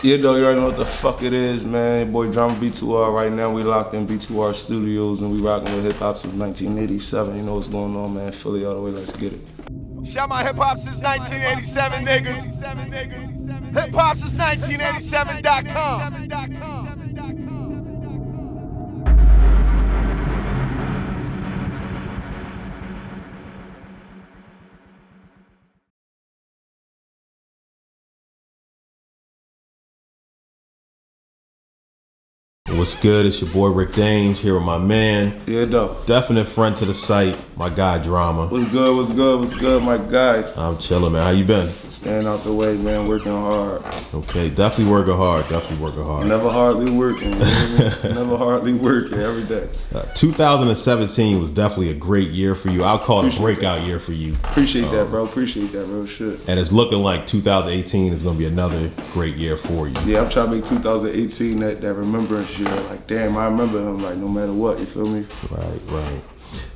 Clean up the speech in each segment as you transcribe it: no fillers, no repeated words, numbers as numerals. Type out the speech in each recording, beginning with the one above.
Yeah, though, you already know what the fuck it is, man. Boy, Drama B2R right now. We locked in B2R Studios and we rocking with hip hop since 1987. You know what's going on, man. Philly all the way, let's get it. Shout my hip hop since 1987, niggas. HipHopSince1987.com. What's good? It's your boy Rick Dange here with my man. Yeah, though. Definite friend to the site, my guy Drama. What's good, my guy? I'm chilling, man. How you been? Staying out the way, man, working hard. Okay, definitely working hard, Never hardly working, never hardly working, every day. 2017 was definitely a great year for you. I'll call it a breakout year for you. Appreciate that, bro. Shit. And it's looking like 2018 is gonna be another great year for you. Yeah, I'm trying to make 2018 that remembrance year. Like, damn, I remember him, like, no matter what, you feel me? Right.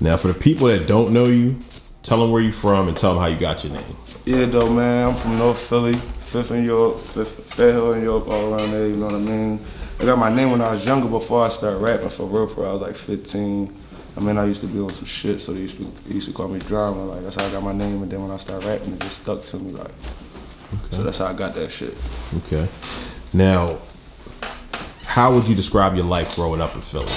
Now, for the people that don't know you, tell them where you from and tell them how you got your name. Yeah, though, man, I'm from North Philly, Fifth and York, Fairhill and York, all around there, you know what I mean? I got my name when I was younger before I started rapping for real, I was like 15. I mean, I used to be on some shit, so they used to call me Drama, like, that's how I got my name, and then when I started rapping, it just stuck to me, like, okay. So that's how I got that shit. Okay. Now, how would you describe your life growing up in Philly?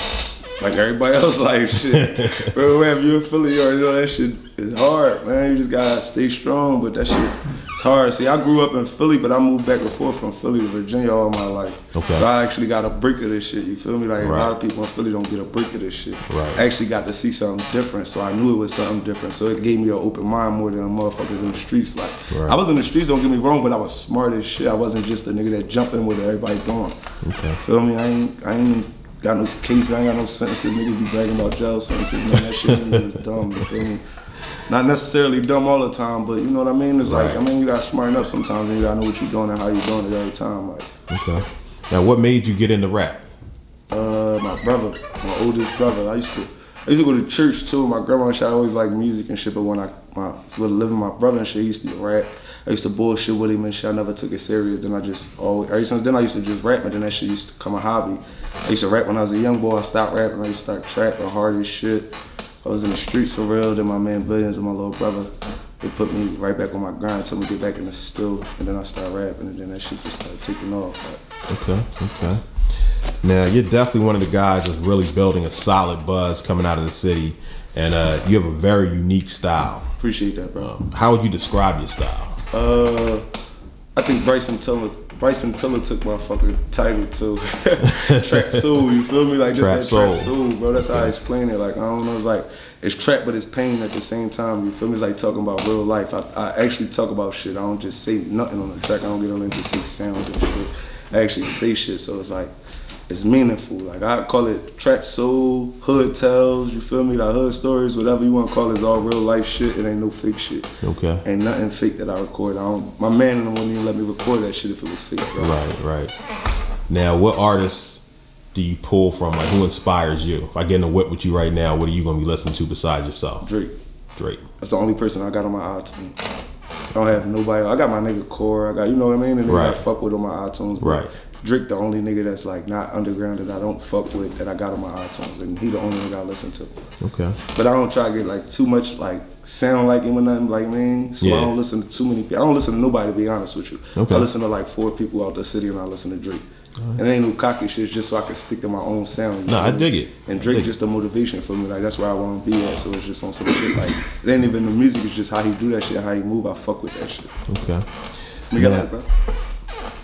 Like everybody else life, shit. Bro, if you're in Philly, you already know that shit is hard, man. You just gotta stay strong, but that shit is hard. See, I grew up in Philly, but I moved back and forth from Philly to Virginia all my life. Okay. So I actually got a break of this shit, you feel me? Like, a lot of people in Philly don't get a break of this shit. Right. I actually got to see something different, so I knew it was something different. So it gave me an open mind more than motherfuckers in the streets. Like, I was in the streets, don't get me wrong, but I was smart as shit. I wasn't just a nigga that jumped in with everybody going. Okay. Feel me? I ain't got no cases, I ain't got no sentences. Niggas be bragging about jail sentences, man. That shit is dumb, you feel me? Not necessarily dumb all the time, but you know what I mean? It's like, I mean, you gotta smart enough sometimes and you gotta know what you're doing and how you're doing it every time. Like. Okay. Now, what made you get into rap? My brother, my oldest brother. I used to go to church too. My grandma, she always liked music and shit, but when I was living with my brother and shit, he used to rap. I used to bullshit with him and shit. I never took it serious. Then I just always, ever since then I used to just rap, but then that shit used to become a hobby. I used to rap when I was a young boy. I stopped rapping. I used to start trapping hard as shit. I was in the streets for real. Then my man Billions and my little brother, they put me right back on my grind, told me to get back in the still, and then I started rapping, and then that shit just started taking off. Okay. Now, you're definitely one of the guys that's really building a solid buzz coming out of the city, and you have a very unique style. Appreciate that, bro. How would you describe your style? I think Bryson Tiller took my fucking title too. Trap soul, you feel me? Like just that trap soul, bro. That's how I explain it. Like, I don't know, it's like it's trap but it's pain at the same time. You feel me? It's like talking about real life. I actually talk about shit. I don't just say nothing on the track. I don't get on there and just say sounds and shit. I actually say shit, so it's like it's meaningful. Like, I call it trap soul, hood tells, you feel me? Like hood stories, whatever you want to call it, is all real life shit. It ain't no fake shit. Okay. Ain't nothing fake that I record. My man wouldn't even let me record that shit if it was fake. Bro. Right. Now, what artists do you pull from? Like, who inspires you? If I get in the whip with you right now, what are you gonna be listening to besides yourself? Drake. That's the only person I got on my iTunes. I don't have nobody. I got my nigga Core. I got, you know what I mean? And nigga I fuck with on my iTunes. Right. Drake the only nigga that's like not underground that I don't fuck with that I got on my iTunes, and he the only nigga I listen to. Okay. But I don't try to get like too much like sound like him or nothing like me. So I don't listen to too many people. I don't listen to nobody, to be honest with you. Okay. I listen to like 4 people out the city and I listen to Drake. And it ain't no cocky shit, it's just so I can stick to my own sound. No, I dig it. And Drake just a motivation for me. Like, that's where I want to be at. So it's just on some shit like, it ain't even the music, it's just how he do that shit, how he move. I fuck with that shit. Okay. You got that, bro?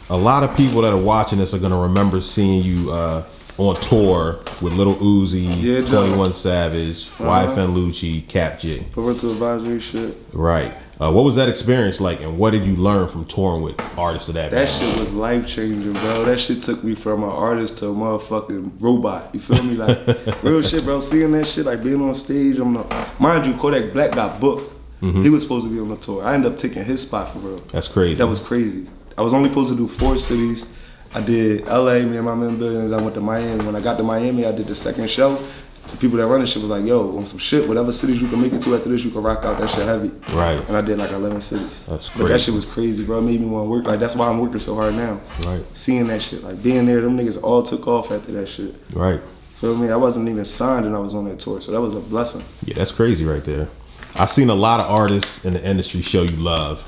A lot of people that are watching this are gonna remember seeing you on tour with Lil Uzi, 21 Savage, YFN Lucci, Kap G. Parental advisory shit. Right. What was that experience like, and what did you learn from touring with artists of that? That shit was life changing, bro. That shit took me from an artist to a motherfucking robot. You feel me? Like, real shit, bro. Seeing that shit, like being on stage. Mind you, Kodak Black got booked. He was supposed to be on the tour. I ended up taking his spot for real. That's crazy. That was crazy. I was only supposed to do 4 cities. I did LA, me and my man Billions. I went to Miami. When I got to Miami, I did the second show. the people that run this shit was like, yo, on some shit, whatever cities you can make it to after this, you can rock out that shit heavy. Right. And I did like 11 cities. That's crazy. But that shit was crazy, bro. It made me want to work. Like, that's why I'm working so hard now. Right. Seeing that shit, like being there, them niggas all took off after that shit. Right. Feel me? I wasn't even signed and I was on that tour, so that was a blessing. Yeah, that's crazy right there. I've seen a lot of artists in the industry show you love.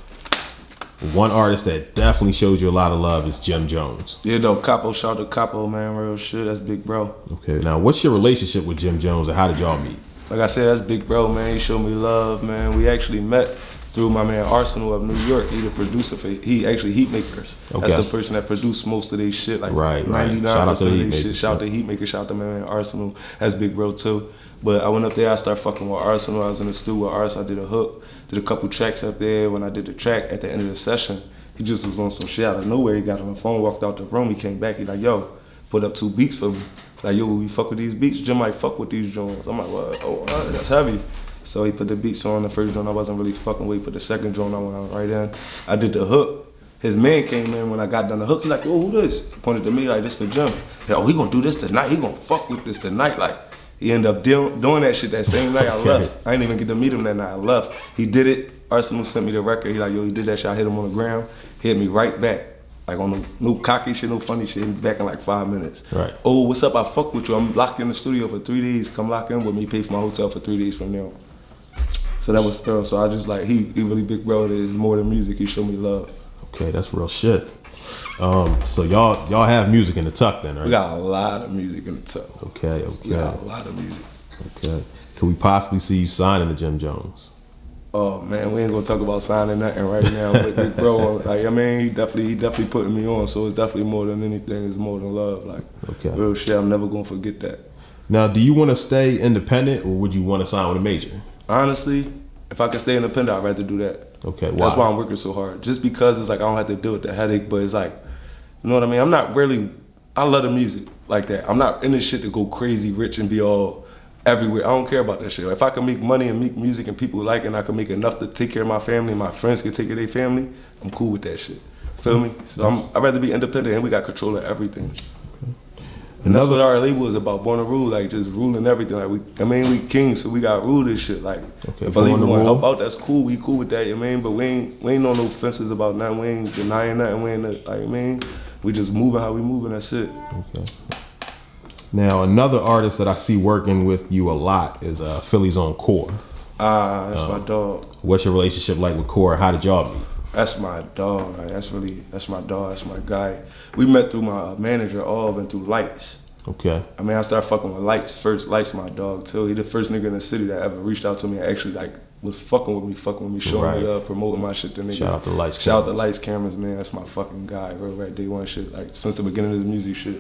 One artist that definitely showed you a lot of love is Jim Jones. Yeah, though, Capo, shout out to Capo, man, real shit. That's big bro. Okay, now what's your relationship with Jim Jones and how did y'all meet? Like I said, that's big bro, man. He showed me love, man. We actually met through my man Arsenal of New York. He the producer for, he actually Heatmakers. Okay. That's the person that produced most of their shit, like right, 99% of their Heatmakers. shit. Shout out to Heatmakers, shout out to my man Arsenal. That's big bro too. But I went up there, I started fucking with Arsenal. I was in the studio with Ars, I did a hook, did a couple tracks up there. When I did the track, at the end of the session, he just was on some shit out of nowhere. He got on the phone, walked out the room, he came back, he like, yo, put up 2 beats for me. Like, yo, we fuck with these beats? Jim like, fuck with these joints. I'm like, what? Oh, all right, that's heavy. So he put the beats on. The first joint I wasn't really fucking with. He put the second joint I went out right in. I did the hook. His man came in when I got done the hook. He's like, yo, who this? He pointed to me like, this for Jim. Like, oh, he gonna do this tonight. He gonna fuck with this tonight. Like, he ended up doing that shit that same night I left. I didn't even get to meet him that night. I left. He did it. Arsenal sent me the record. He like, yo, he did that shit. I hit him on the ground. He hit me right back. Like on no cocky shit, no funny shit. He hit me back in like 5 minutes. Right. Oh, what's up? I fuck with you. I'm locked in the studio for 3 days. Come lock in with me. Pay for my hotel for 3 days from there. So that was thorough. So I just like, he really big bro. Is more than music. He showed me love. Okay, that's real shit. So y'all have music in the tuck then, right? We got a lot of music in the tuck. Okay. We got a lot of music. Okay. Could we possibly see you signing to Jim Jones? Oh man, we ain't gonna talk about signing nothing right now. But big bro, like I mean, he definitely putting me on. So it's definitely more than anything. It's more than love. Like real shit. I'm never gonna forget that. Now, do you want to stay independent or would you want to sign with a major? Honestly, if I could stay independent, I'd rather do that. Okay, why? That's why I'm working so hard. Just because it's like I don't have to deal with the headache, but it's like, you know what I mean? I'm not really, I love the music like that. I'm not in this shit to go crazy rich and be all everywhere. I don't care about that shit. If I can make money and make music and people like it and I can make enough to take care of my family and my friends can take care of their family, I'm cool with that shit. Feel me? So I'd rather be independent and we got control of everything. And that's what our label is about, Born to Rule, like just ruling everything. Like we kings, so we got rule this shit. Like if a label want to help out, that's cool. We cool with that, you know what I mean? But we ain't on no fences about nothing. We ain't denying nothing. We ain't like, I mean, we just moving how we moving. That's it. Okay. Now another artist that I see working with you a lot is Philly's own Core. That's my dog. What's your relationship like with Core? How did y'all meet? That's my dog. Like, that's my dog. That's my guy. We met through my manager, and through Lights. Okay. I mean, I started fucking with Lights first. Lights my dog too. He the first nigga in the city that ever reached out to me and actually like was fucking with me, showing me love, promoting my shit to niggas. Shout out to Lights. Shout out to Lights Cameras, man. That's my fucking guy, bro. Right, day one shit. Like since the beginning of the music shit.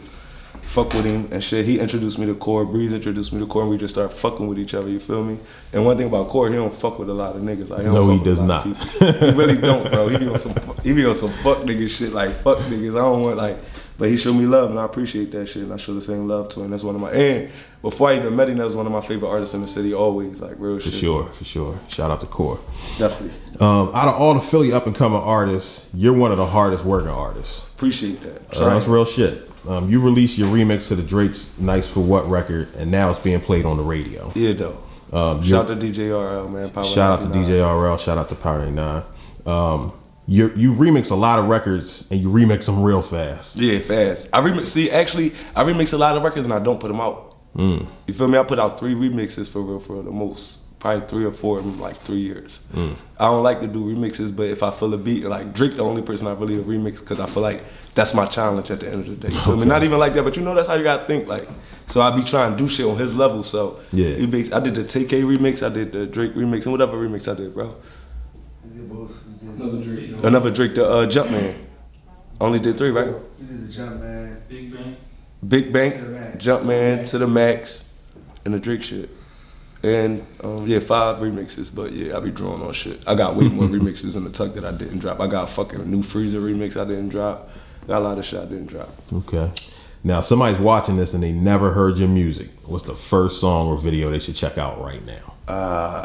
Fuck with him and shit. He introduced me to Core. Breeze introduced me to Core, and we just started fucking with each other. You feel me? And one thing about Core, he don't fuck with a lot of niggas. Like, no, he does not. He really don't, bro. He be on some fuck nigga shit. Like fuck niggas. I don't want like, but he showed me love, and I appreciate that shit. And I show the same love to him. That's one of my. And before I even met him, that was one of my favorite artists in the city. Always like real shit. For sure. Shout out to Core. Definitely. Out of all the Philly up and coming artists, you're one of the hardest working artists. Appreciate that. That's real shit. You released your remix to the Drake's Nice For What record, and now it's being played on the radio. Yeah, though. Shout out to DJ RL, man. Shout out to DJ RL. Shout out to Power 99. You remix a lot of records, and you remix them real fast. Yeah, fast. I remix a lot of records, and I don't put them out. You feel me? I put out 3 remixes for the most. Probably 3 or 4 in like 3 years. I don't like to do remixes, but if I feel a beat, like Drake, the only person I really remix because I feel like that's my challenge at the end of the day. You feel me? Not even like that, but you know that's how you gotta think. Like, so I be trying to do shit on his level. So yeah, I did the TK remix, I did the Drake remix, and whatever remix I did, bro. Another Drake. Another Drake, the Jumpman. Only did 3, right? You did the Jumpman, Big Bank, Jumpman to the Max, and the Drake shit. And 5 remixes, but yeah, I be drawing on shit. I got way more remixes in the tuck that I didn't drop. I got a fucking new Freezer remix I didn't drop. Got a lot of shit I didn't drop. Okay. Now, somebody's watching this and they never heard your music. What's the first song or video they should check out right now?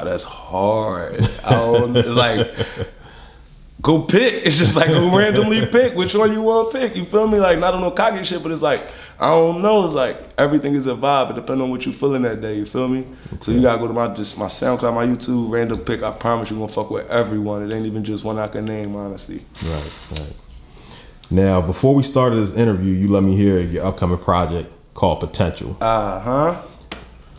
That's hard. It's like, go pick. It's just like go randomly pick which one you want to pick. You feel me? Like not on no cocky shit, but it's like I don't know. It's like everything is a vibe. It depends on what you feeling that day. You feel me? Okay. So you gotta go to my SoundCloud, my YouTube, random pick. I promise you gonna fuck with everyone. It ain't even just one I can name, honestly. Right. Now, before we started this interview, you let me hear your upcoming project called Potential.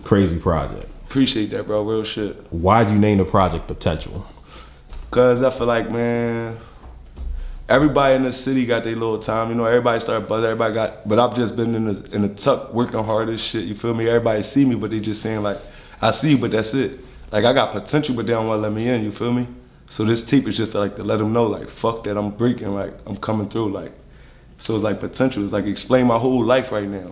Crazy project. Appreciate that, bro. Real shit. Why'd you name the project Potential? Cause I feel like, man, everybody in the city got their little time. You know, everybody started buzzing. Everybody got, but I've just been in the tuck working hard as shit. You feel me? Everybody see me, but they just saying like, I see you, but that's it. Like I got potential, but they don't want to let me in. You feel me? So this tape is just like to let them know, like, fuck that, I'm breaking, like I'm coming through, like. So it's like potential. It's like explain my whole life right now.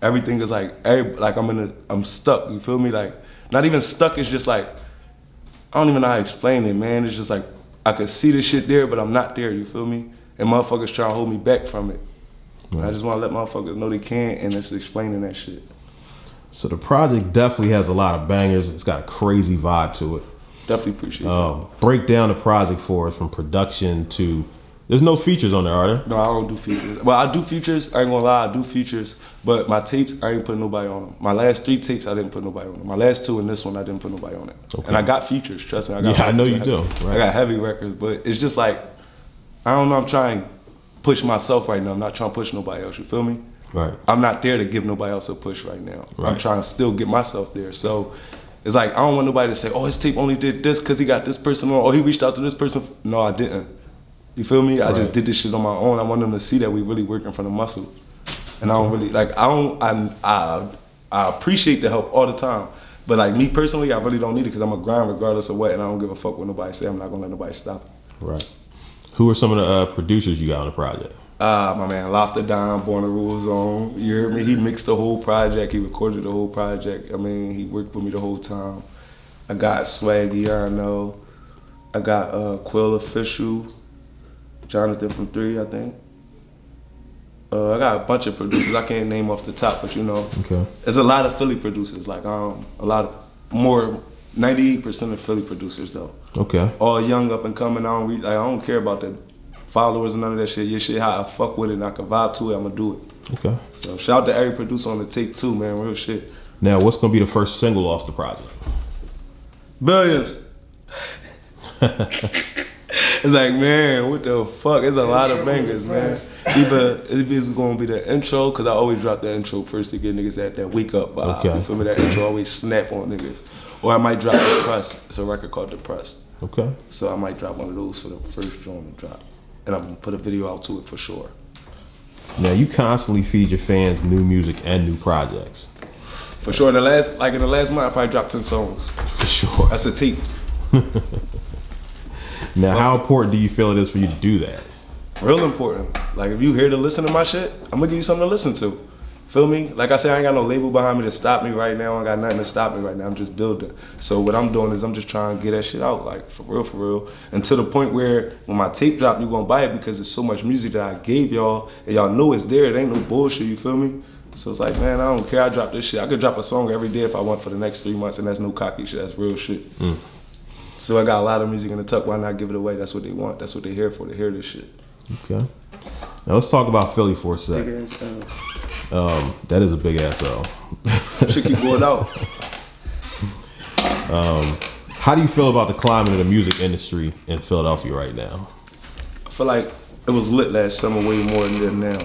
Everything is like, I'm stuck. You feel me? Like not even stuck. It's just like. I don't even know how to explain it, man. It's just like, I could see the shit there, but I'm not there, you feel me? And motherfuckers trying to hold me back from it. Right. I just want to let motherfuckers know they can, and it's explaining that shit. So the project definitely has a lot of bangers. It's got a crazy vibe to it. Definitely appreciate it. Break down the project for us from production to, there's no features on there, are there? No, I don't do features. Well, I do features, I ain't gonna lie, I do features, but my tapes, I ain't putting nobody on them. My last 3 tapes, I didn't put nobody on them. My last 2 and this one, I didn't put nobody on it. Okay. And I got features, trust me. I know you do. Right. I got heavy records, but it's just like, I don't know, I'm trying to push myself right now. I'm not trying to push nobody else, you feel me? Right. I'm not there to give nobody else a push right now. Right. I'm trying to still get myself there. So it's like, I don't want nobody to say, oh, his tape only did this because he got this person on, or he reached out to this person. No, I didn't. You feel me? I just did this shit on my own. I want them to see that we really working for the muscle. And I don't really, like, I appreciate the help all the time. But like me personally, I really don't need it because I'm a grind regardless of what, and I don't give a fuck what nobody say. I'm not gonna let nobody stop it. Right. Who are some of the producers you got on the project? My man, Lofty Don, Born a Rule Zone. You heard me? He mixed the whole project. He recorded the whole project. I mean, he worked with me the whole time. I got Swaggy, I know. I got Quill Official. Jonathan from 3, I think. I got a bunch of producers. I can't name off the top, but you know, there's a lot of Philly producers. Like a lot of more, 98% of Philly producers though. Okay. All young, up and coming. I don't care about the followers and none of that shit. Your shit, how I fuck with it, and I can vibe to it. I'ma do it. Okay. So shout out to every producer on the tape too, man. Real shit. Now, what's gonna be the first single off the project? Billions. It's like, man, what the fuck? It's a lot of bangers, man. Either if it's gonna be the intro, cause I always drop the intro first to get niggas that wake up vibe. Okay. You feel me? That intro always snap on niggas. Or I might drop Depressed. It's a record called Depressed. Okay. So I might drop one of those for the first joint to drop. And I'm gonna put a video out to it for sure. Now you constantly feed your fans new music and new projects. For sure. In the last month, I probably dropped 10 songs. For sure. That's a tape. Now, how important do you feel it is for you to do that? Real important. Like, if you here to listen to my shit, I'm gonna give you something to listen to. Feel me? Like I said, I ain't got no label behind me to stop me right now. I ain't got nothing to stop me right now. I'm just building. So what I'm doing is I'm just trying to get that shit out, like, for real. And to the point where when my tape drop, you gonna buy it because there's so much music that I gave y'all, and y'all know it's there. It ain't no bullshit, you feel me? So it's like, man, I don't care. I drop this shit. I could drop a song every day if I want for the next 3 months, and that's no cocky shit. That's real shit. So I got a lot of music in the tuck. Why not give it away? That's what they want. That's what they're here for. They hear this shit. Okay. Now let's talk about Philly for a sec. Big ass L. That is a big ass L. Shit keep going out. How do you feel about the climate of the music industry in Philadelphia right now? I feel like it was lit last summer way more than it is now.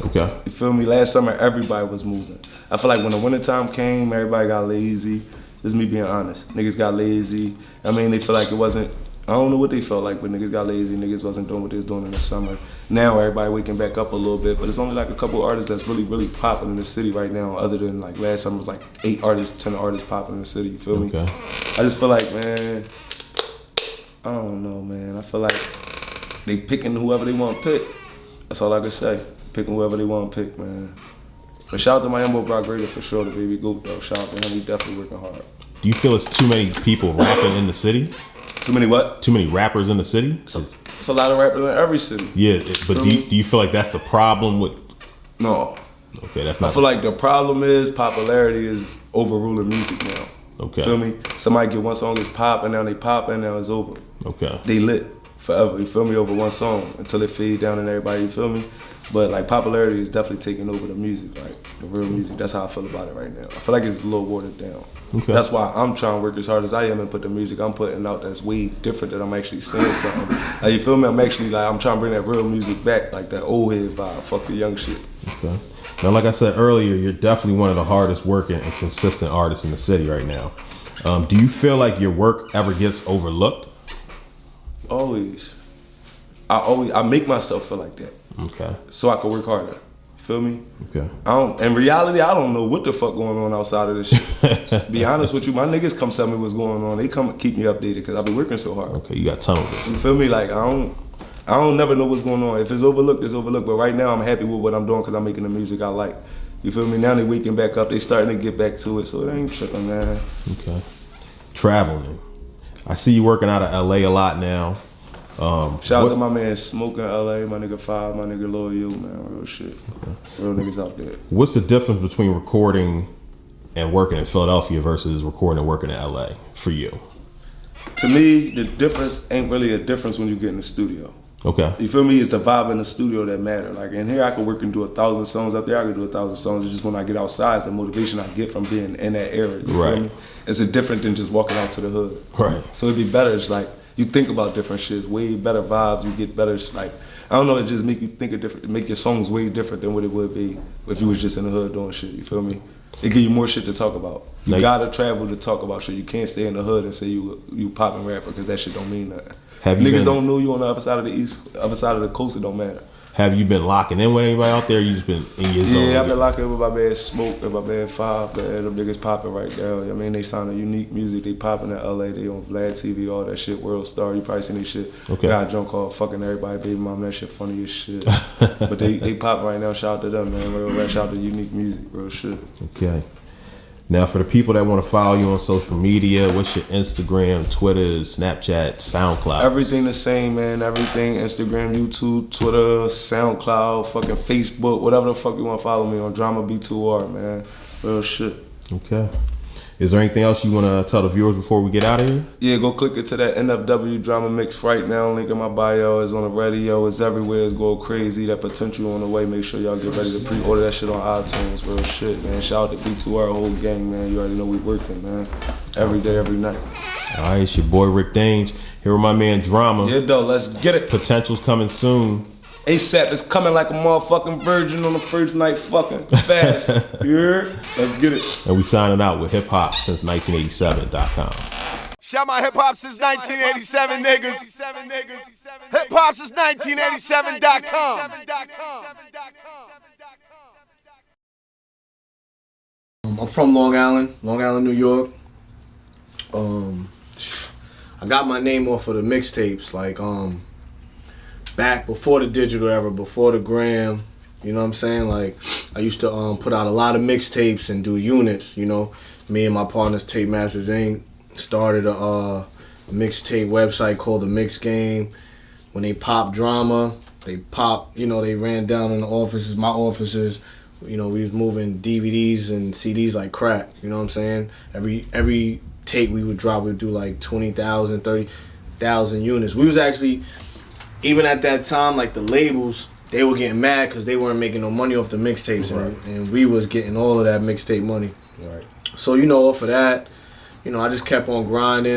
Okay. You feel me? Last summer everybody was moving. I feel like when the wintertime came, everybody got lazy. This is me being honest. Niggas got lazy. I mean, they feel like it wasn't, I don't know what they felt like, but niggas got lazy. Niggas wasn't doing what they was doing in the summer. Now everybody waking back up a little bit, but it's only like a couple artists that's really popping in the city right now, other than like last summer was like 8 artists, 10 artists popping in the city, you feel me? I just feel like, man, I don't know, man. I feel like they picking whoever they want to pick. That's all I can say. Picking whoever they want to pick, man. But shout out to my Embo Brock Grader for sure, the baby goat though. Shout out to him, he definitely working hard. Do you feel it's too many people rapping in the city? Too many what? Too many rappers in the city? It's a lot of rappers in every city. Yeah, but do you feel like that's the problem with? No. Okay, that's not. I feel like the problem is popularity is overruling music now. Okay. Feel me? Somebody get one song is pop and now they pop and now it's over. Okay. They lit. forever, you feel me, over one song until it fade down and everybody, you feel me? But like popularity is definitely taking over the music, like the real music. That's how I feel about it right now. I feel like it's a little watered down. Okay. That's why I'm trying to work as hard as I am and put the music I'm putting out that's way different, that I'm actually saying something. Like, you feel me? I'm actually like, I'm trying to bring that real music back, like that old head vibe, fuck the young shit. Okay. Now, like I said earlier, you're definitely one of the hardest working and consistent artists in the city right now. Do you feel like your work ever gets overlooked? Always. I make myself feel like that. Okay. So I can work harder. Feel me? Okay. In reality, I don't know what the fuck going on outside of this shit. Be honest with you, my niggas come tell me what's going on. They come keep me updated because I've been working so hard. Okay, you got tunnel vision. You feel me? Like, I don't never know what's going on. If it's overlooked, it's overlooked. But right now, I'm happy with what I'm doing because I'm making the music I like. You feel me? Now they waking back up. They starting to get back to it. So it ain't tripping, man. Okay. Traveling. I see you working out of LA a lot now. Shout out to my man Smoke in LA, my nigga Five, my nigga Lil U, man. Real shit. Okay. Real niggas out there. What's the difference between recording and working in Philadelphia versus recording and working in LA for you? To me, the difference ain't really a difference when you get in the studio. Okay. You feel me? It's the vibe in the studio that matter. Like, in here I can work and do 1,000 songs. Up there I can do 1,000 songs. It's just when I get outside, it's the motivation I get from being in that area. You feel me? It's a different than just walking out to the hood. Right. So it'd be better. It's like, you think about different shits, way better vibes. You get better, like, I don't know, it just make you think of different, make your songs way different than what it would be if you was just in the hood doing shit. You feel me? It give you more shit to talk about. You gotta travel to talk about shit. You can't stay in the hood and say you popping rapper because that shit don't mean nothing. Niggas don't know you on the other side of the other side of the coast. It don't matter. Have you been locking in with anybody out there? You just been in your zone? Yeah, I've been locking in with my man Smoke and my man Five. Them niggas popping right now. I mean, they sound unique music. They popping in LA. They on Vlad TV, all that shit. World Star. You probably seen this shit. Okay. Got a joint called Fucking Everybody, Baby Mom. That shit funny as shit. But they popping right now. Shout out to them, man. Real shout out to unique music. Real shit. Okay. Now, for the people that want to follow you on social media, what's your Instagram, Twitter, Snapchat, SoundCloud? Everything the same, man. Everything. Instagram, YouTube, Twitter, SoundCloud, fucking Facebook, whatever the fuck you want to follow me on. Drama B2R, man. Real shit. Okay. Is there anything else you want to tell the viewers before we get out of here? Yeah, go click it to that NFW Drama Mix right now. Link in my bio. It's on the radio. It's everywhere. It's going crazy. That potential on the way. Make sure y'all get ready to pre-order that shit on iTunes. Real shit, man. Shout out to B2R, whole gang, man. You already know we working, man. Every day, every night. All right, it's your boy Rick Dange. Here with my man Drama. Yeah, though. Let's get it. Potential's coming soon. ASAP is coming like a motherfucking virgin on the first night fucking fast. You heard? Let's get it. And we signing out with HipHopSince1987.com. Shout my hip hop since 1987 niggas. Hip hop since 1987.com. I'm from Long Island, New York. I got my name off of the mixtapes, like back before the digital era, before the gram. You know what I'm saying? Like, I used to put out a lot of mixtapes and do units. You know, me and my partners, Tape Masters Inc., started a mixtape website called The Mix Game. When they popped Drama, they popped, you know, they ran down in the offices, my offices. You know, we was moving DVDs and CDs like crack. You know what I'm saying? Every tape we would drop, we would do like 20,000, 30,000 units. We was actually, even at that time, like the labels, they were getting mad because they weren't making no money off the mixtapes, right. and we was getting all of that mixtape money. Right. So, you know, off of that, you know, I just kept on grinding.